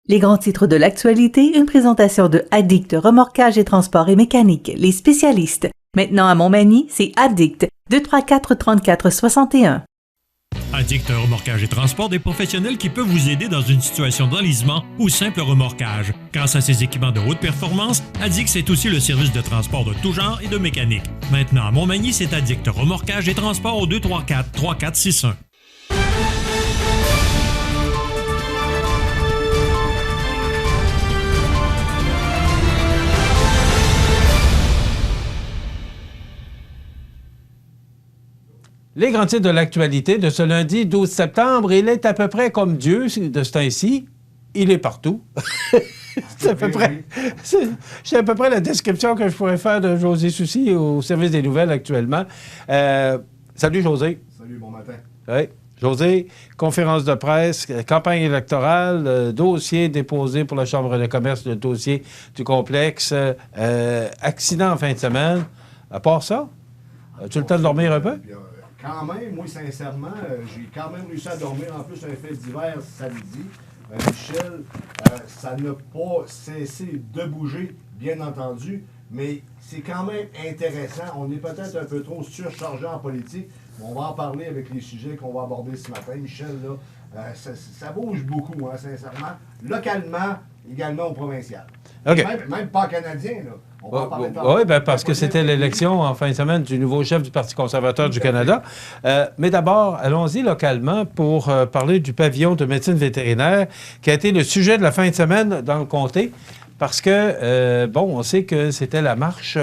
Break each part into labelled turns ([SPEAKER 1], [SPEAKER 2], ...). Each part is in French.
[SPEAKER 1] Les grands titres de l'actualité, une présentation de Addict Remorquage et Transport et Mécanique, les spécialistes. Maintenant à Montmagny, c'est Addict, 234-34-61.
[SPEAKER 2] Addict Remorquage et Transport, des professionnels qui peuvent vous aider dans une situation d'enlisement ou simple remorquage. Grâce à ses équipements de haute performance, Addict c'est aussi le service de transport de tout genre et de mécanique. Maintenant à Montmagny, c'est Addict Remorquage et Transport au 234-3461.
[SPEAKER 3] Les grands titres de l'actualité de ce lundi 12 septembre, il est à peu près comme Dieu de ce temps-ci. Il est partout. C'est à peu près la description que je pourrais faire de José Soucy au service des nouvelles actuellement. Salut José.
[SPEAKER 4] Salut, bon matin.
[SPEAKER 3] Oui. José, conférence de presse, campagne électorale, dossier déposé pour la Chambre de commerce, le dossier du complexe, accident en fin de semaine. À part ça, as-tu le temps de dormir un peu?
[SPEAKER 4] Quand même, moi, sincèrement, j'ai quand même réussi à dormir. En plus, un fait d'hiver samedi. Michel, ça n'a pas cessé de bouger, bien entendu, mais c'est quand même intéressant. On est peut-être un peu trop surchargé en politique. On va en parler avec les sujets qu'on va aborder ce matin. Michel, là, ça bouge beaucoup, hein, sincèrement. Localement, également au provincial.
[SPEAKER 3] OK.
[SPEAKER 4] Même pas canadien, là.
[SPEAKER 3] Oui, parce que c'était l'élection en fin de semaine du nouveau chef du Parti conservateur du Canada. Mais d'abord, allons-y localement pour parler du pavillon de médecine vétérinaire qui a été le sujet de la fin de semaine dans le comté parce que, on sait que c'était la marche.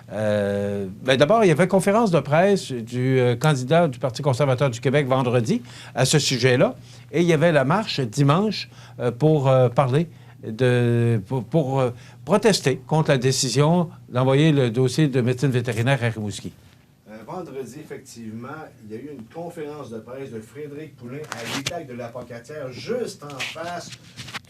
[SPEAKER 3] D'abord, il y avait conférence de presse du candidat du Parti conservateur du Québec vendredi à ce sujet-là et il y avait la marche dimanche pour parler pour protester contre la décision d'envoyer le dossier de médecine vétérinaire à Rimouski.
[SPEAKER 4] Vendredi, effectivement, il y a eu une conférence de presse de Frédéric Poulin à l'Étac de l'Apocatière, juste en face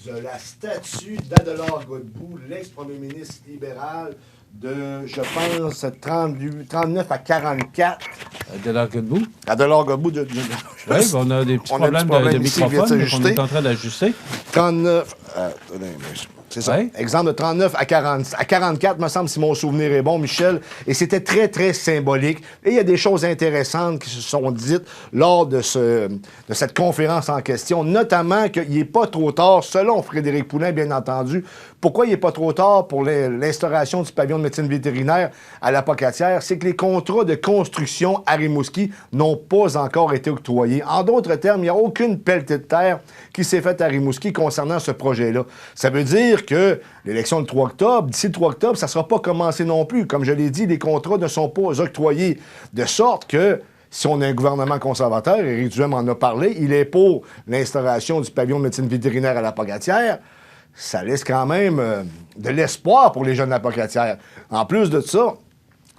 [SPEAKER 4] de la statue d'Adélard Godbout, l'ex-premier ministre libéral de, je pense, 39 à 44.
[SPEAKER 3] Adélard Godbout?
[SPEAKER 4] Adélard Godbout.
[SPEAKER 3] Oui, on a des petits problèmes de microphone qu'on est en train d'ajuster.
[SPEAKER 4] 39... c'est ça. Ouais. Exemple de 39 à 44, me semble, si mon souvenir est bon, Michel. Et c'était très, très symbolique. Et il y a des choses intéressantes qui se sont dites lors de cette conférence en question, notamment qu'il n'est pas trop tard, selon Frédéric Poulin, bien entendu. Pourquoi il n'est pas trop tard pour l'instauration du pavillon de médecine vétérinaire à l'Apocatière? C'est que les contrats de construction à Rimouski n'ont pas encore été octroyés. En d'autres termes, il n'y a aucune pelletée de terre qui s'est faite à Rimouski concernant ce projet-là. Ça veut dire que l'élection du 3 octobre, d'ici le 3 octobre, ça ne sera pas commencé non plus. Comme je l'ai dit, les contrats ne sont pas octroyés. De sorte que, si on a un gouvernement conservateur, Éric Duhem en a parlé, il est pour l'instauration du pavillon de médecine vétérinaire à l'Apocatière. Ça laisse quand même de l'espoir pour les jeunes de l'Apocatière. En plus de ça,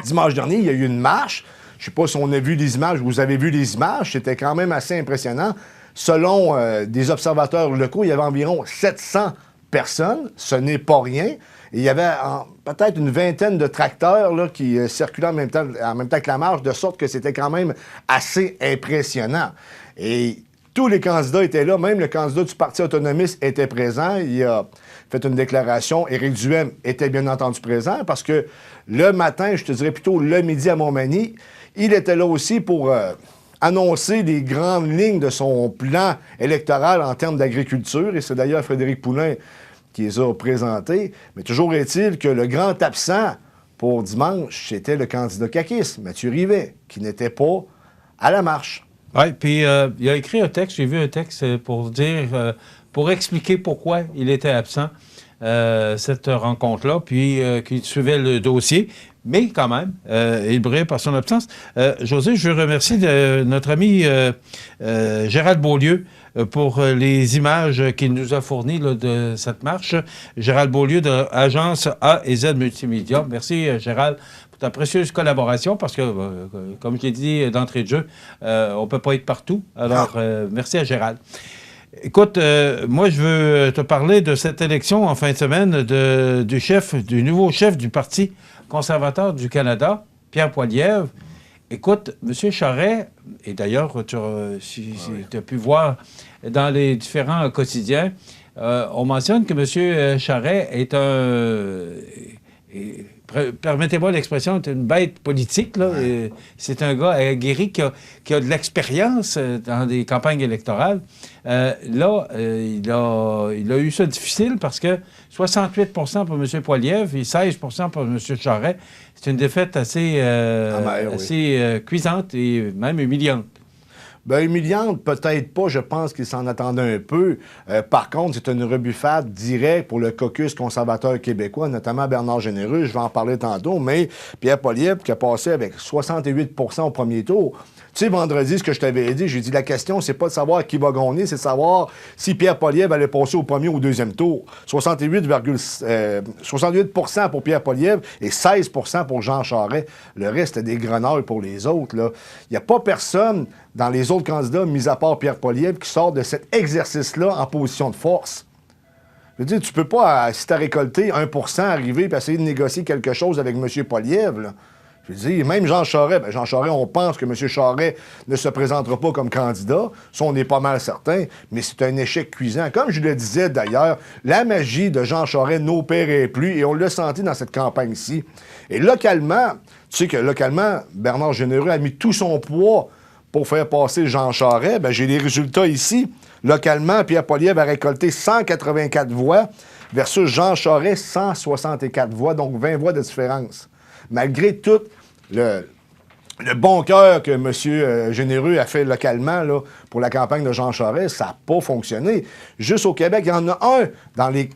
[SPEAKER 4] dimanche dernier, il y a eu une marche. Je ne sais pas si on a vu les images, vous avez vu les images, c'était quand même assez impressionnant. Selon des observateurs locaux, il y avait environ 700 personnes. Ce n'est pas rien. Et il y avait peut-être une vingtaine de tracteurs là, qui circulaient en même temps que la marche, de sorte que c'était quand même assez impressionnant. Et tous les candidats étaient là, même le candidat du Parti autonomiste était présent. Il a fait une déclaration. Éric Duhem était bien entendu présent parce que le matin, je te dirais plutôt le midi à Montmagny, il était là aussi pour annoncer les grandes lignes de son plan électoral en termes d'agriculture. Et c'est d'ailleurs Frédéric Poulin qui les a présentés. Mais toujours est-il que le grand absent pour dimanche, c'était le candidat caquiste, Mathieu Rivet, qui n'était pas à la marche.
[SPEAKER 3] Oui, puis il a écrit un texte, j'ai vu un texte pour dire, pour expliquer pourquoi il était absent, cette rencontre-là, puis qu'il suivait le dossier. Mais quand même, il brille par son absence. José, je veux remercier notre ami Gérald Beaulieu pour les images qu'il nous a fournies là, de cette marche. Gérald Beaulieu de l'agence A et Z Multimédia. Merci, Gérald, pour ta précieuse collaboration parce que, comme je l'ai dit d'entrée de jeu, on ne peut pas être partout. Alors, merci à Gérald. Écoute, moi, je veux te parler de cette élection en fin de semaine du nouveau chef du Parti conservateur du Canada, Pierre Poilievre. Écoute, M. Charest, et d'ailleurs, si tu as pu voir dans les différents quotidiens, on mentionne que M. Charest est permettez-moi l'expression, est une bête politique. Là. C'est un gars aguerri qui a de l'expérience dans des campagnes électorales. Il a eu ça difficile parce que 68 pour M. Poilievre et 16 pour M. Charest. C'est une défaite assez cuisante et même humiliante.
[SPEAKER 4] Bien, humiliante, peut-être pas. Je pense qu'il s'en attendait un peu. Par contre, c'est une rebuffade directe pour le caucus conservateur québécois, notamment Bernard Généreux. Je vais en parler tantôt, mais Pierre Poilievre qui a passé avec 68 au premier tour. Tu sais, vendredi, ce que je t'avais dit, j'ai dit la question, c'est pas de savoir qui va gagner, c'est de savoir si Pierre Poilievre allait passer au premier ou au deuxième tour. 68 pour Pierre Poilievre et 16 pour Jean Charest. Le reste, c'était des grenouilles pour les autres. Il n'y a pas personne dans les autres candidats, mis à part Pierre Poilievre, qui sort de cet exercice-là en position de force. Je veux dire, tu peux pas, si tu as récolté 1 arriver et essayer de négocier quelque chose avec M. Poilievre, là. Je veux dire, même Jean Charest, Jean Charest, on pense que M. Charest ne se présentera pas comme candidat. Ça, on est pas mal certain, mais c'est un échec cuisant. Comme je le disais d'ailleurs, la magie de Jean Charest n'opérait plus et on l'a senti dans cette campagne-ci. Et localement, tu sais que localement, Bernard Généreux a mis tout son poids pour faire passer Jean Charest. J'ai les résultats ici. Localement, Pierre Poilievre a récolté 184 voix versus Jean Charest, 164 voix, donc 20 voix de différence. Malgré tout le bon cœur que M. Généreux a fait localement là, pour la campagne de Jean Charest, ça n'a pas fonctionné. Juste au Québec, il y en a un dans les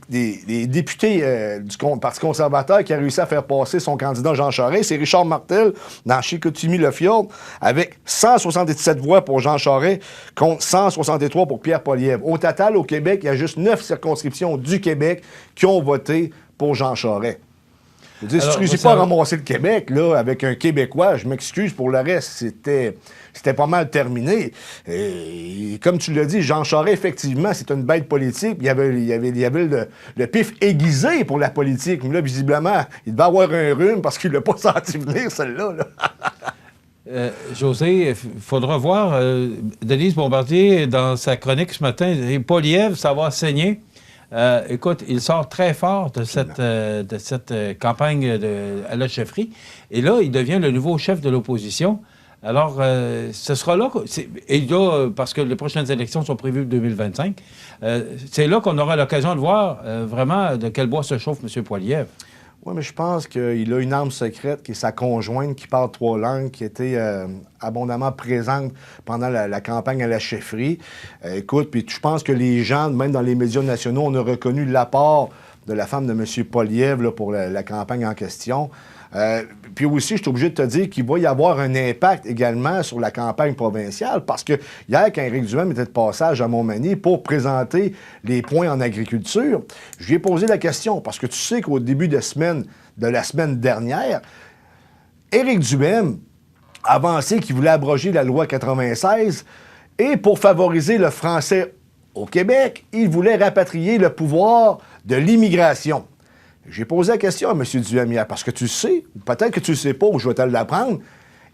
[SPEAKER 4] députés du Parti conservateur qui a réussi à faire passer son candidat Jean Charest. C'est Richard Martel dans Chicoutimi-Le-Fjord avec 177 voix pour Jean Charest contre 163 pour Pierre Poilievre. Au total, au Québec, il y a juste 9 circonscriptions du Québec qui ont voté pour Jean Charest. Je veux dire, si tu ne réussis pas à ramasser le Québec là, avec un Québécois, je m'excuse pour le reste, c'était pas mal terminé. Et comme tu l'as dit, Jean Charest, effectivement, c'est une bête politique. Il y avait le pif aiguisé pour la politique. Mais là, visiblement, il devait avoir un rhume parce qu'il ne l'a pas senti venir, celle-là. Là.
[SPEAKER 3] José, il faudra voir Denise Bombardier dans sa chronique ce matin. Poilievre, ça va saigner. Écoute, il sort très fort de cette campagne à la chefferie. Et là, il devient le nouveau chef de l'opposition. Alors, ce sera là... Et là, parce que les prochaines élections sont prévues en 2025, c'est là qu'on aura l'occasion de voir vraiment de quel bois se chauffe M. Poilievre.
[SPEAKER 4] Oui, mais je pense qu'il a une arme secrète qui est sa conjointe qui parle 3 langues, qui était abondamment présente pendant la campagne à la chefferie. Écoute, puis je pense que les gens, même dans les médias nationaux, on a reconnu l'apport de la femme de M. Poilievre là, pour la campagne en question. Puis aussi, je suis obligé de te dire qu'il va y avoir un impact également sur la campagne provinciale parce que hier, quand Éric Duhem était de passage à Montmagny pour présenter les points en agriculture, je lui ai posé la question parce que tu sais qu'au début de la semaine dernière, Éric Duhem a avancé qu'il voulait abroger la loi 96 et pour favoriser le français au Québec, il voulait rapatrier le pouvoir de l'immigration. J'ai posé la question à M. Duhem hier, parce que tu sais, peut-être que tu ne sais pas, ou je vais te l'apprendre,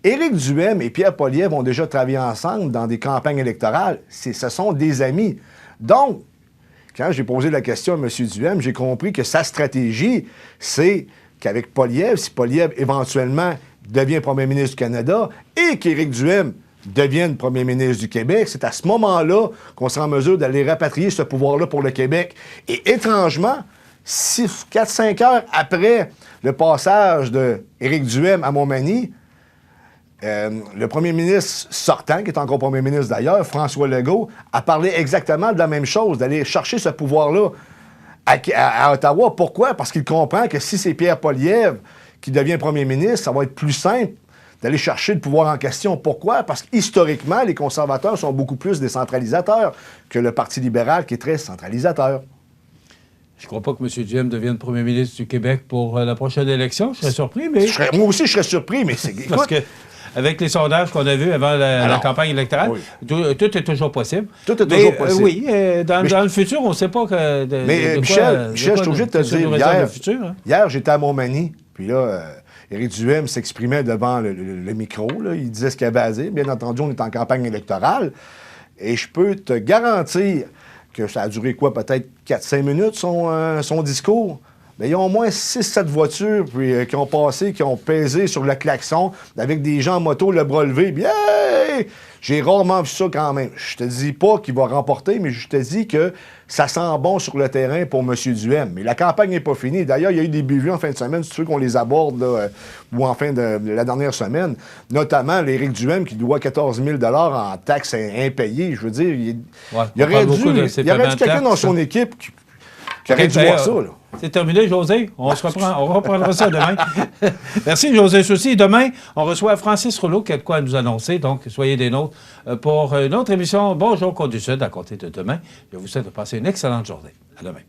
[SPEAKER 4] Éric Duhem et Pierre Poilievre ont déjà travaillé ensemble dans des campagnes électorales. Ce sont des amis. Donc, quand j'ai posé la question à M. Duhem, j'ai compris que sa stratégie, c'est qu'avec Poilievre, si Poilievre éventuellement devient premier ministre du Canada et qu'Éric Duhem devienne premier ministre du Québec, c'est à ce moment-là qu'on sera en mesure d'aller rapatrier ce pouvoir-là pour le Québec. Et étrangement, 4-5 heures après le passage d'Éric Duhem à Montmagny, le premier ministre sortant, qui est encore premier ministre d'ailleurs, François Legault, a parlé exactement de la même chose, d'aller chercher ce pouvoir-là à Ottawa. Pourquoi? Parce qu'il comprend que si c'est Pierre Poilievre qui devient premier ministre, ça va être plus simple d'aller chercher le pouvoir en question. Pourquoi? Parce qu'historiquement, les conservateurs sont beaucoup plus décentralisateurs que le Parti libéral qui est très centralisateur.
[SPEAKER 3] Je ne crois pas que M. Duhem devienne premier ministre du Québec pour la prochaine élection. Je serais surpris, mais...
[SPEAKER 4] Moi aussi, je serais surpris, mais c'est...
[SPEAKER 3] Parce que, avec les sondages qu'on a vus avant la campagne électorale, oui. Tout est toujours possible.
[SPEAKER 4] Tout est toujours possible.
[SPEAKER 3] Oui, dans le futur, on ne sait pas que...
[SPEAKER 4] Mais Michel, je suis obligé de te dire, hier, j'étais à Montmagny, puis là... Éric Duhem s'exprimait devant le micro, là, il disait ce qu'il avait à dire. Bien entendu, on est en campagne électorale. Et je peux te garantir que ça a duré quoi, peut-être 4-5 minutes, son discours. Bien, il y a au moins 6-7 voitures qui ont passé, qui ont pesé sur le klaxon, avec des gens en moto, le bras levé. Bien, hey! J'ai rarement vu ça quand même. Je te dis pas qu'il va remporter, mais je te dis que ça sent bon sur le terrain pour M. Duhem. Mais la campagne n'est pas finie. D'ailleurs, il y a eu des bévues en fin de semaine, si tu veux qu'on les aborde, là, ou en fin de la dernière semaine. Notamment l'Éric Duhem qui doit 14 000 $ en taxes impayées. Je veux dire, il y aurait dû quelqu'un dans son équipe qui aurait dû voir ça, là.
[SPEAKER 3] C'est terminé, José. On reprendra ça demain. Merci, José Soucy. Demain, on reçoit Francis Rouleau qui a de quoi nous annoncer. Donc, soyez des nôtres pour une autre émission. Bonjour, Côte du Sud, à compter de demain. Je vous souhaite de passer une excellente journée. À demain.